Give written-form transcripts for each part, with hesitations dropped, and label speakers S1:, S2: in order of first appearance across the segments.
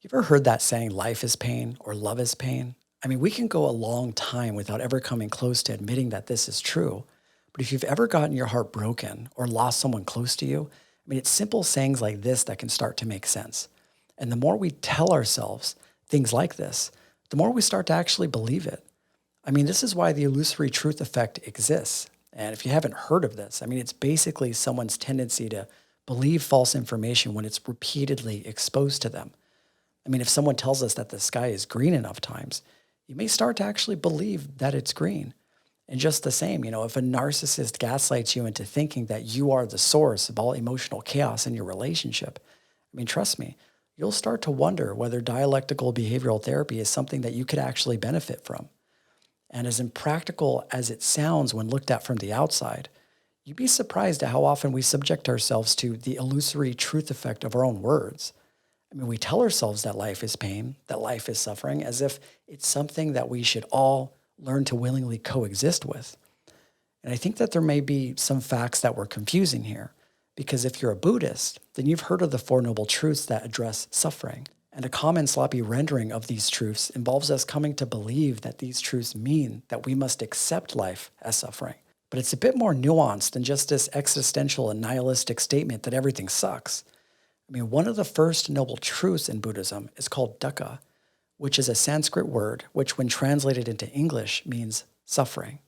S1: You ever heard that saying, life is pain or love is pain? I mean, we can go a long time without ever coming close to admitting that this is true. But if you've ever gotten your heart broken or lost someone close to you, I mean, it's simple sayings like this that can start to make sense. And the more we tell ourselves things like this, the more we start to actually believe it. I mean, this is why the illusory truth effect exists. And if you haven't heard of this, I mean, it's basically someone's tendency to believe false information when it's repeatedly exposed to them. I mean, if someone tells us that the sky is green enough times, you may start to actually believe that it's green. And just the same, if a narcissist gaslights you into thinking that you are the source of all emotional chaos in your relationship, I mean, trust me, you'll start to wonder whether dialectical behavioral therapy is something that you could actually benefit from. And as impractical as it sounds when looked at from the outside, you'd be surprised at how often we subject ourselves to the illusory truth effect of our own words. I mean, we tell ourselves that life is pain, that life is suffering, as if it's something that we should all learn to willingly coexist with. And I think that there may be some facts that we're confusing here, because if you're a Buddhist, then you've heard of the Four Noble Truths that address suffering. And a common sloppy rendering of these truths involves us coming to believe that these truths mean that we must accept life as suffering. But it's a bit more nuanced than just this existential and nihilistic statement that everything sucks. I mean, one of the first noble truths in Buddhism is called dukkha, which is a Sanskrit word, which when translated into English means suffering.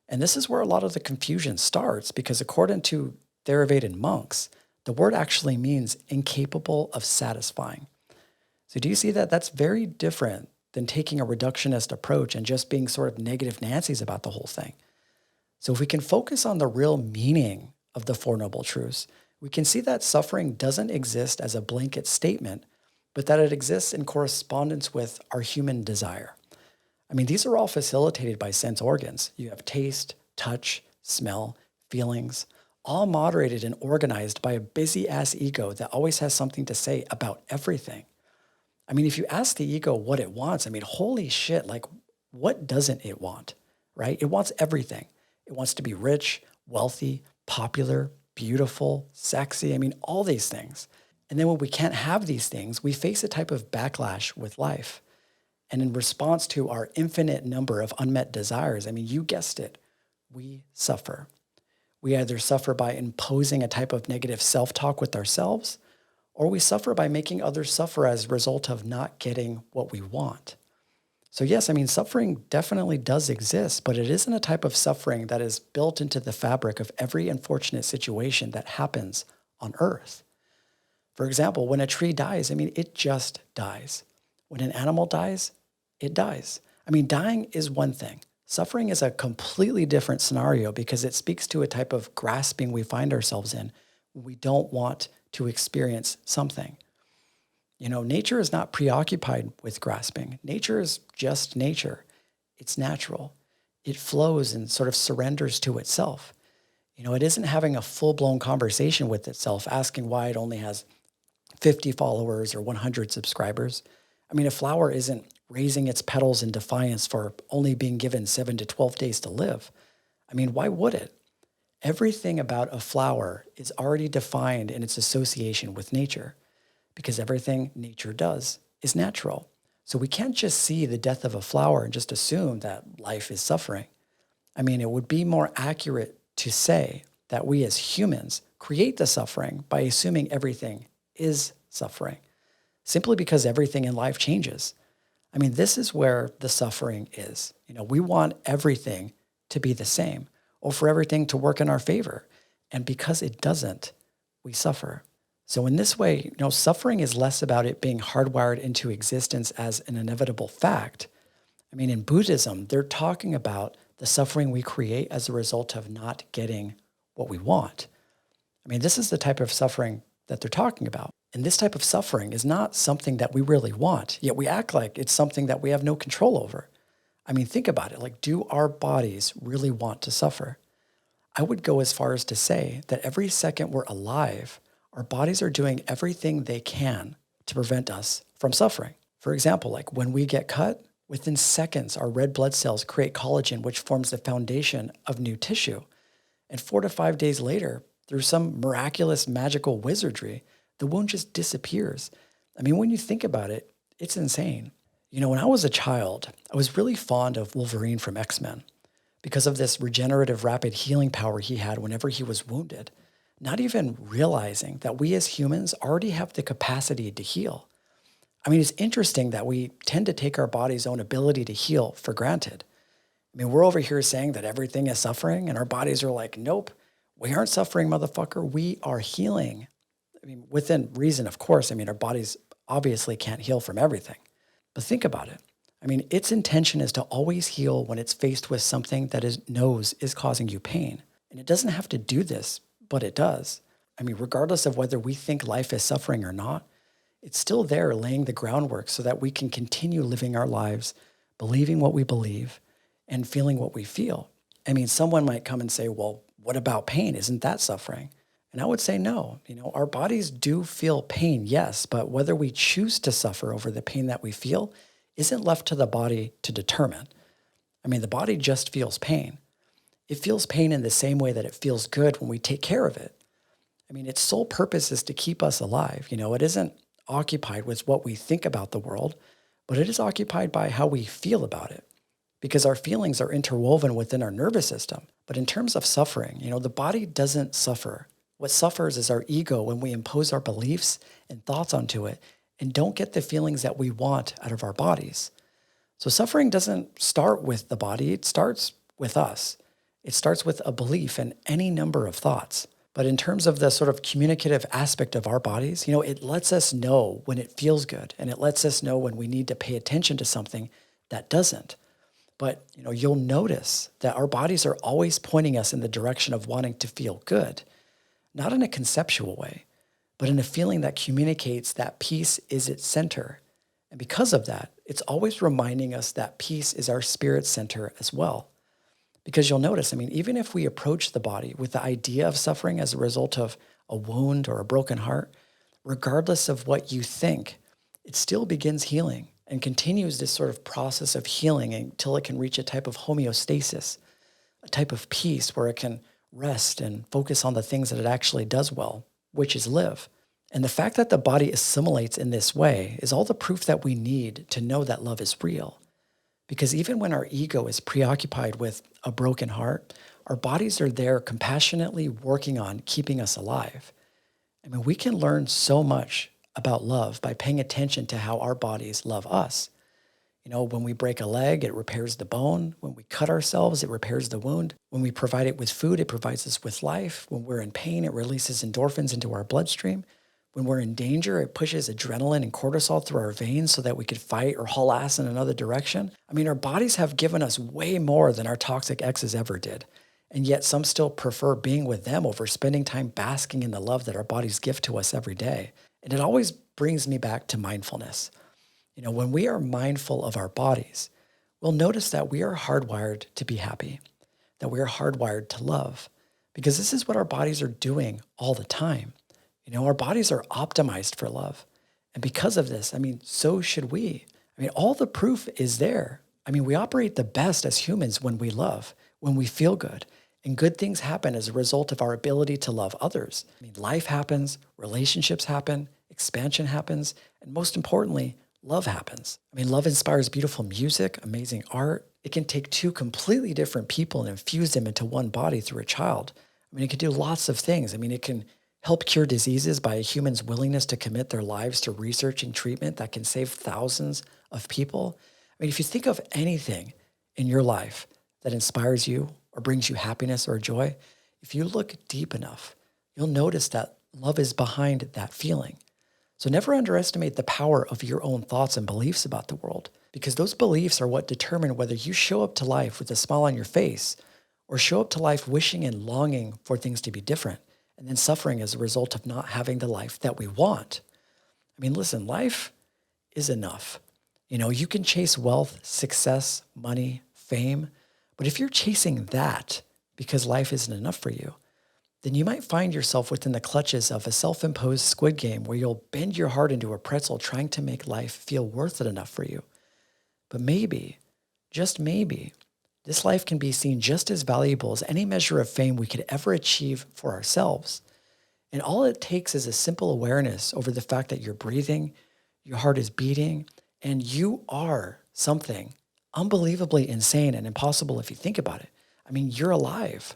S1: And this is where a lot of the confusion starts because according to Theravada monks, the word actually means incapable of satisfying. So do you see that that's very different than taking a reductionist approach and just being sort of negative Nancy's about the whole thing? So if we can focus on the real meaning of the Four Noble Truths, we can see that suffering doesn't exist as a blanket statement, but that it exists in correspondence with our human desire. I mean, these are all facilitated by sense organs. You have taste, touch, smell, feelings, all moderated and organized by a busy ass ego that always has something to say about everything. I mean, if you ask the ego what it wants, I mean, holy shit, like what doesn't it want, right? It wants everything. It wants to be rich, wealthy, popular, beautiful, sexy. I mean, all these things. And then when we can't have these things, we face a type of backlash with life. And in response to our infinite number of unmet desires, I mean, you guessed it, we suffer. We either suffer by imposing a type of negative self-talk with ourselves, or we suffer by making others suffer as a result of not getting what we want. So yes, I mean, suffering definitely does exist, but it isn't a type of suffering that is built into the fabric of every unfortunate situation that happens on Earth. For example, when a tree dies, I mean, it just dies. When an animal dies, it dies. I mean, dying is one thing. Suffering is a completely different scenario because it speaks to a type of grasping we find ourselves in when we don't want to experience something. Nature is not preoccupied with grasping. Nature is just nature. It's natural. It flows and sort of surrenders to itself. It isn't having a full-blown conversation with itself, asking why it only has 50 followers or 100 subscribers. I mean, a flower isn't raising its petals in defiance for only being given 7 to 12 days to live. I mean, why would it? Everything about a flower is already defined in its association with nature because everything nature does is natural. So we can't just see the death of a flower and just assume that life is suffering. I mean, it would be more accurate to say that we as humans create the suffering by assuming everything is suffering, simply because everything in life changes. I mean, this is where the suffering is. We want everything to be the same or for everything to work in our favor. And because it doesn't, we suffer. So in this way, suffering is less about it being hardwired into existence as an inevitable fact. I mean, in Buddhism, they're talking about the suffering we create as a result of not getting what we want. I mean, this is the type of suffering that they're talking about. And this type of suffering is not something that we really want, yet we act like it's something that we have no control over. I mean, think about it. Like, do our bodies really want to suffer? I would go as far as to say that every second we're alive, our bodies are doing everything they can to prevent us from suffering. For example, like when we get cut, within seconds, our red blood cells create collagen, which forms the foundation of new tissue. And 4 to 5 days later, through some miraculous magical wizardry, the wound just disappears. I mean, when you think about it, it's insane. When I was a child, I was really fond of Wolverine from X-Men because of this regenerative rapid healing power he had whenever he was wounded, not even realizing that we as humans already have the capacity to heal. I mean, it's interesting that we tend to take our body's own ability to heal for granted. I mean, we're over here saying that everything is suffering, and our bodies are like, nope, we aren't suffering, motherfucker. We are healing. I mean, within reason, of course. I mean, our bodies obviously can't heal from everything. But think about it. I mean, its intention is to always heal when it's faced with something that it knows is causing you pain. And it doesn't have to do this, but it does. I mean, regardless of whether we think life is suffering or not, it's still there laying the groundwork so that we can continue living our lives, believing what we believe, and feeling what we feel. I mean, someone might come and say, well, what about pain? Isn't that suffering? And I would say no. Our bodies do feel pain, yes, but whether we choose to suffer over the pain that we feel isn't left to the body to determine. I mean, the body just feels pain. It feels pain in the same way that it feels good when we take care of it. I mean, its sole purpose is to keep us alive. It isn't occupied with what we think about the world, but it is occupied by how we feel about it because our feelings are interwoven within our nervous system. But in terms of suffering, the body doesn't suffer. What suffers is our ego when we impose our beliefs and thoughts onto it and don't get the feelings that we want out of our bodies. So suffering doesn't start with the body, it starts with us. It starts with a belief and any number of thoughts. But in terms of the sort of communicative aspect of our bodies, it lets us know when it feels good and it lets us know when we need to pay attention to something that doesn't. But, you'll notice that our bodies are always pointing us in the direction of wanting to feel good, not in a conceptual way, but in a feeling that communicates that peace is its center. And because of that, it's always reminding us that peace is our spirit center as well. Because you'll notice, I mean, even if we approach the body with the idea of suffering as a result of a wound or a broken heart, regardless of what you think, it still begins healing and continues this sort of process of healing until it can reach a type of homeostasis, a type of peace where it can rest and focus on the things that it actually does well, which is live. And the fact that the body assimilates in this way is all the proof that we need to know that love is real. Because even when our ego is preoccupied with a broken heart, our bodies are there compassionately working on keeping us alive. I mean, we can learn so much about love by paying attention to how our bodies love us. When we break a leg, it repairs the bone. When we cut ourselves, it repairs the wound. When we provide it with food, it provides us with life. When we're in pain, it releases endorphins into our bloodstream. When we're in danger, it pushes adrenaline and cortisol through our veins so that we could fight or haul ass in another direction. I mean, our bodies have given us way more than our toxic exes ever did. And yet some still prefer being with them over spending time basking in the love that our bodies give to us every day. And it always brings me back to mindfulness. When we are mindful of our bodies, we'll notice that we are hardwired to be happy, that we are hardwired to love, because this is what our bodies are doing all the time. Our bodies are optimized for love. And because of this, I mean, so should we. I mean, all the proof is there. I mean, we operate the best as humans when we love, when we feel good. And good things happen as a result of our ability to love others. I mean, life happens, relationships happen, expansion happens, and most importantly, love happens. I mean, love inspires beautiful music, amazing art. It can take two completely different people and infuse them into one body through a child. I mean, it can do lots of things. I mean, it can help cure diseases by a human's willingness to commit their lives to research and treatment that can save thousands of people. I mean, if you think of anything in your life that inspires you or brings you happiness or joy, if you look deep enough, you'll notice that love is behind that feeling. So never underestimate the power of your own thoughts and beliefs about the world, because those beliefs are what determine whether you show up to life with a smile on your face or show up to life wishing and longing for things to be different and then suffering as a result of not having the life that we want. I mean, listen, life is enough. You can chase wealth, success, money, fame, but if you're chasing that because life isn't enough for you, then you might find yourself within the clutches of a self-imposed squid game where you'll bend your heart into a pretzel trying to make life feel worth it enough for you. But maybe, just maybe, this life can be seen just as valuable as any measure of fame we could ever achieve for ourselves. And all it takes is a simple awareness over the fact that you're breathing, your heart is beating, and you are something unbelievably insane and impossible if you think about it. I mean, you're alive.